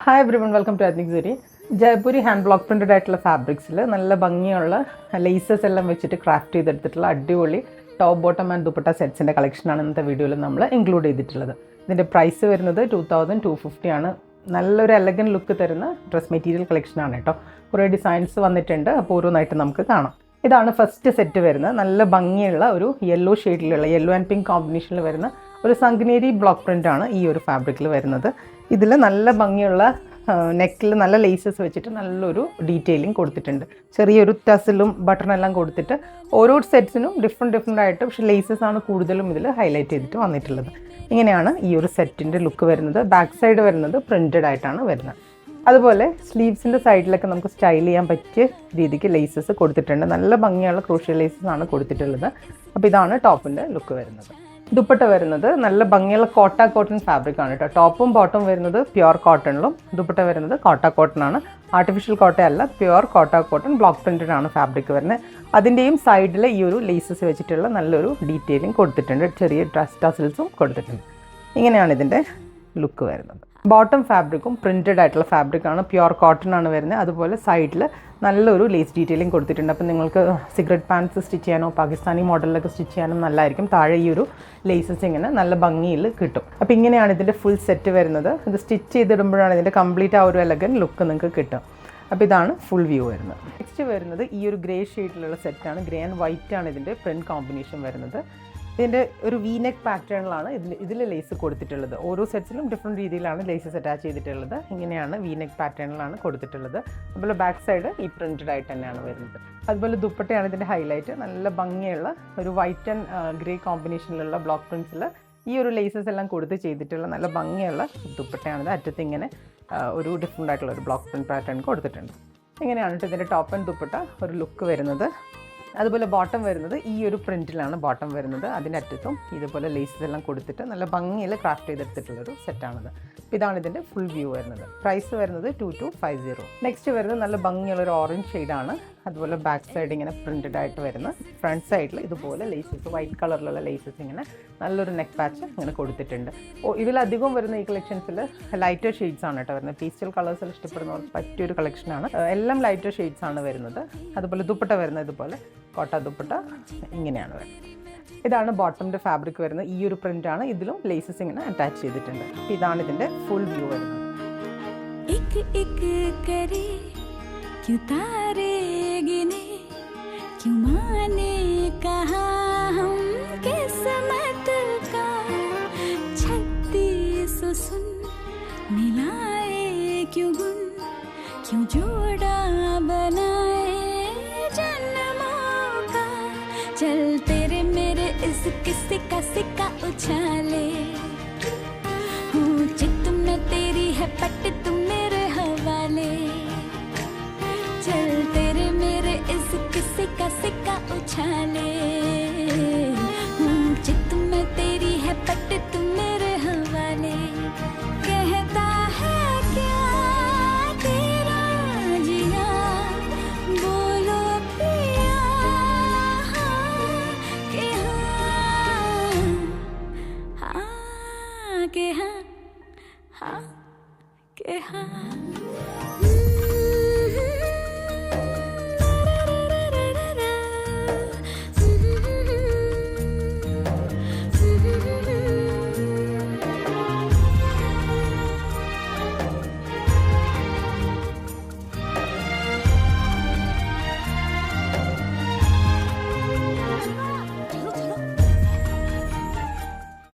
Hi everyone, welcome to ethnic സൂരി. Jaipuri hand block printed ആയിട്ടുള്ള ഫാബ്രിക്സിൽ നല്ല ഭംഗിയുള്ള ലേസസ് എല്ലാം വെച്ചിട്ട് ക്രാഫ്റ്റ് ചെയ്തെടുത്തിട്ടുള്ള അടിപൊളി ടോപ്പ് ബോട്ടം ആൻഡ് ദുപ്പട്ട സെറ്റ്സിൻ്റെ കളക്ഷനാണ് ഇന്നത്തെ വീഡിയോയിൽ നമ്മൾ ഇൻക്ലൂഡ് ചെയ്തിട്ടുള്ളത്. ഇതിൻ്റെ പ്രൈസ് വരുന്നത് 2250 ആണ്. നല്ലൊരു എലഗൻറ്റ് ലുക്ക് തരുന്ന ഡ്രസ് മെറ്റീരിയൽ കളക്ഷനാണ് കേട്ടോ. കുറേ ഡിസൈൻസ് വന്നിട്ടുണ്ട്, അപ്പോൾ ഓരോന്നായിട്ട് നമുക്ക് കാണാം. ഇതാണ് ഫസ്റ്റ് സെറ്റ് വരുന്നത്. നല്ല ഭംഗിയുള്ള ഒരു യെല്ലോ ഷെയ്ഡിലുള്ള യെല്ലോ ആൻഡ് പിങ്ക് കോമ്പിനേഷനിൽ വരുന്ന ഒരു സംഗ്നേരി ബ്ലോക്ക് പ്രിൻ്റാണ് ഈ ഒരു ഫാബ്രിക്കിൽ വരുന്നത്. ഇതിൽ നല്ല ഭംഗിയുള്ള നെക്കിൽ നല്ല ലേസസ് വെച്ചിട്ട് നല്ലൊരു ഡീറ്റെയിലിംഗ് കൊടുത്തിട്ടുണ്ട്. ചെറിയൊരു ടസിലും ബട്ടണെല്ലാം കൊടുത്തിട്ട് ഓരോ സെറ്റ്സിനും ഡിഫറെൻ്റ് ആയിട്ട്, പക്ഷേ ലേസസ് ആണ് കൂടുതലും ഇതിൽ ഹൈലൈറ്റ് ചെയ്തിട്ട് വന്നിട്ടുള്ളത്. ഇങ്ങനെയാണ് ഈ ഒരു സെറ്റിൻ്റെ ലുക്ക് വരുന്നത്. ബാക്ക് സൈഡ് വരുന്നത് പ്രിൻറ്റഡ് ആയിട്ടാണ് വരുന്നത്. അതുപോലെ സ്ലീവ്സിൻ്റെ സൈഡിലൊക്കെ നമുക്ക് സ്റ്റൈൽ ചെയ്യാൻ പറ്റിയ രീതിക്ക് ലേസസ് കൊടുത്തിട്ടുണ്ട്. നല്ല ഭംഗിയുള്ള ക്രൂഷ്യൽ ലേസസ് ആണ് കൊടുത്തിട്ടുള്ളത്. അപ്പോൾ ഇതാണ് ടോപ്പിൻ്റെ ലുക്ക് വരുന്നത്. ദുപ്പട്ട വരുന്നത് നല്ല ഭംഗിയുള്ള കോട്ടൺ ഫാബ്രിക് ആണ് കേട്ടോ. ടോപ്പും ബോട്ടും വരുന്നത് പ്യുവർ കോട്ടണിലും ദുപ്പട്ട വരുന്നത് കോട്ടൺ ആണ്. ആർട്ടിഫിഷ്യൽ കോട്ടയല്ല, പ്യുവർ കോട്ടൺ ബ്ലോക്ക് പ്രിൻറ്റഡ് ആണ് ഫാബ്രിക് വരുന്നത്. അതിൻ്റെയും സൈഡിൽ ഈ ഒരു ലേസസ് വെച്ചിട്ടുള്ള നല്ലൊരു ഡീറ്റെയിലിംഗ് കൊടുത്തിട്ടുണ്ട്. ചെറിയ ടസിൽസും കൊടുത്തിട്ടുണ്ട്. ഇങ്ങനെയാണ് ഇതിൻ്റെ ലുക്ക് വരുന്നത്. ബോട്ടം ഫാബ്രിക്കും പ്രിൻറ്റഡ് ആയിട്ടുള്ള ഫാബ്രിക്കാണ്, പ്യുവർ കോട്ടൺ ആണ് വരുന്നത്. അതുപോലെ സൈഡിൽ നല്ലൊരു ലേസ് ഡീറ്റെയിലിംഗ് കൊടുത്തിട്ടുണ്ട്. അപ്പം നിങ്ങൾക്ക് സിഗരറ്റ് പാൻസ് സ്റ്റിച്ച് ചെയ്യാനോ പാകിസ്ഥാനി മോഡലിലൊക്കെ സ്റ്റിച്ച് ചെയ്യാനും നല്ലതായിരിക്കും. താഴെ ഈ ഒരു ലേസസ് ഇങ്ങനെ നല്ല ഭംഗിയിൽ കിട്ടും. അപ്പോൾ ഇങ്ങനെയാണ് ഇതിൻ്റെ ഫുൾ സെറ്റ് വരുന്നത്. ഇത് സ്റ്റിച്ച് ചെയ്തിടുമ്പോഴാണ് ഇതിൻ്റെ കംപ്ലീറ്റ് ആ ഒരു എലഗൻ ലുക്ക് നിങ്ങൾക്ക് കിട്ടും. അപ്പോൾ ഇതാണ് ഫുൾ വ്യൂ വരുന്നത്. നെക്സ്റ്റ് വരുന്നത് ഈ ഒരു ഗ്രേ ഷെയ്ഡിലുള്ള സെറ്റാണ്. ഗ്രേ ആൻഡ് വൈറ്റ് ആണ് ഇതിൻ്റെ പ്രിൻറ്റ് കോമ്പിനേഷൻ വരുന്നത്. ഇതിൻ്റെ ഒരു വീനെക്ക് പാറ്റേണിലാണ് ഇതിൽ ലേസ് കൊടുത്തിട്ടുള്ളത്. ഓരോ സെറ്റ്സിലും ഡിഫറെൻറ്റ് രീതിയിലാണ് ലേസസ് അറ്റാച്ച് ചെയ്തിട്ടുള്ളത്. ഇങ്ങനെയാണ് വീനെക്ക് പാറ്റേണിലാണ് കൊടുത്തിട്ടുള്ളത്. അതുപോലെ ബാക്ക് സൈഡ് ഈ പ്രിൻറ്റഡ് ആയിട്ട് തന്നെയാണ് വരുന്നത്. അതുപോലെ ദുപ്പട്ടയാണ് ഇതിൻ്റെ ഹൈലൈറ്റ്. നല്ല ഭംഗിയുള്ള ഒരു വൈറ്റ് ആൻഡ് ഗ്രേ കോമ്പിനേഷനിലുള്ള ബ്ലോക്ക് പ്രിൻറ്റ്സിൽ ഈ ഒരു ലേസസ് എല്ലാം കൊടുത്ത് ചെയ്തിട്ടുള്ള നല്ല ഭംഗിയുള്ള ദുപ്പട്ടയാണിത്. അറ്റത്ത് ഇങ്ങനെ ഒരു ഡിഫറെൻ്റ് ആയിട്ടുള്ള ഒരു ബ്ലോക്ക് പ്രിൻറ്റ് പാറ്റേൺ കൊടുത്തിട്ടുണ്ട്. ഇങ്ങനെയാണ് ഇതിൻ്റെ ടോപ്പ് ആൻഡ് ദുപ്പട്ട ഒരു ലുക്ക് വരുന്നത്. അതുപോലെ ബോട്ടം വരുന്നത് ഈ ഒരു പ്രിൻറ്റിലാണ് ബോട്ടം വരുന്നത്. അതിൻ്റെ അറ്റത്തും ഇതുപോലെ ലേസസ് എല്ലാം കൊടുത്തിട്ട് നല്ല ഭംഗിയിൽ ക്രാഫ്റ്റ് ചെയ്തെടുത്തിട്ടുള്ളൊരു സെറ്റാണിത്. ഇതാണ് ഇതിൻ്റെ ഫുൾ വ്യൂ വരുന്നത്. പ്രൈസ് വരുന്നത് 2250. നെക്സ്റ്റ് വരുന്നത് നല്ല ഭംഗിയുള്ളൊരു ഓറഞ്ച് ഷെയ്ഡാണ്. അതുപോലെ ബാക്ക് സൈഡ് ഇങ്ങനെ പ്രിൻറ്റഡ് ആയിട്ട് വരുന്ന, ഫ്രണ്ട് സൈഡിൽ ഇതുപോലെ ലേസസ് വൈറ്റ് കളറിലുള്ള ലേസസ് ഇങ്ങനെ നല്ലൊരു നെക്ക് പാച്ച് ഇങ്ങനെ കൊടുത്തിട്ടുണ്ട്. ഇതിലധികം വരുന്ന ഈ കളക്ഷൻസിൽ ലൈറ്റർ ഷെയ്ഡ്സ് ആണ് കേട്ടോ വരുന്നത്. പീസ്റ്റൽ കളേഴ്സിൽ ഇഷ്ടപ്പെടുന്നവർക്ക് പറ്റിയൊരു കളക്ഷനാണ്. എല്ലാം ലൈറ്റർ ഷെയ്ഡ്സ് ആണ് വരുന്നത്. അതുപോലെ ദുപ്പട്ട വരുന്നത് ഇതുപോലെ കോട്ട ദുപ്പട്ട ഇങ്ങനെയാണ് വരുന്നത്. ഇതാണ് ബോട്ടമിൻ്റെ ഫാബ്രിക് വരുന്നത്. ഈ ഒരു പ്രിൻ്റാണ്. ഇതിലും ലേസസ് ഇങ്ങനെ അറ്റാച്ച് ചെയ്തിട്ടുണ്ട്. ഇതാണ് ഇതിൻ്റെ ഫുൾ വ്യൂ വരുന്നത്. क्यों तारे गिने, क्यों माने कहा हम किस्मत का, 36 सुन मिलाए क्यों गुन, क्यों जोड़ा बनाए जन्मों का, चल तेरे मेरे इस किस्से का सिक्का उछाले, हूँ चित में तेरी है पट तुम मेरे हवाले, चल तेरे मेरे इस किस्से का सिक्का उछाले, हूँ चित में तेरी है पट तुम मेरे हवाले, कहता है क्या तेरा जिया, बोलो पिया हाँ के हाँ, हाँ के हाँ, हाँ के हाँ.